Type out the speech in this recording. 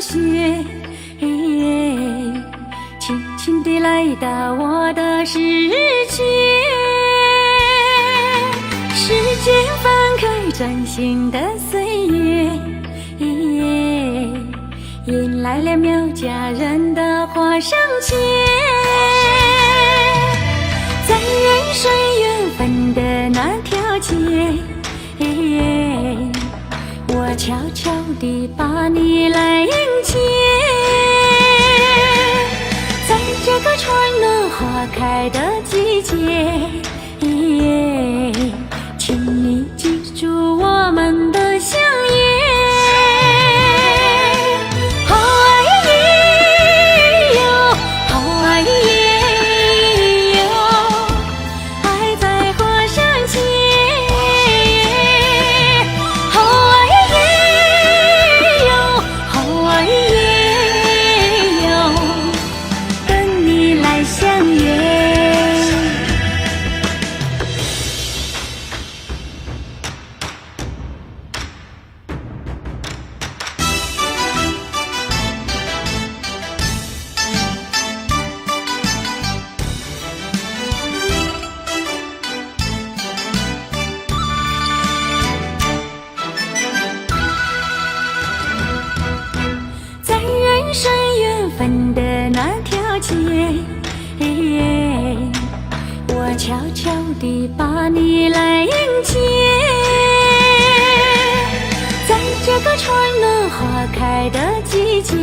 雪，轻轻地来到我的世界。时间翻开崭新的岁月，迎来了苗家人的花上节。在人生缘分的那条街，我悄悄地把你来迎接。在这个春暖花开的季节，请你记住我们的相约。好爱也有，好爱也有，爱在花上结。好爱也有，好爱也有，等你来相约。人生缘分的那条街，我悄悄地把你来迎接。在这个春暖花开的季节，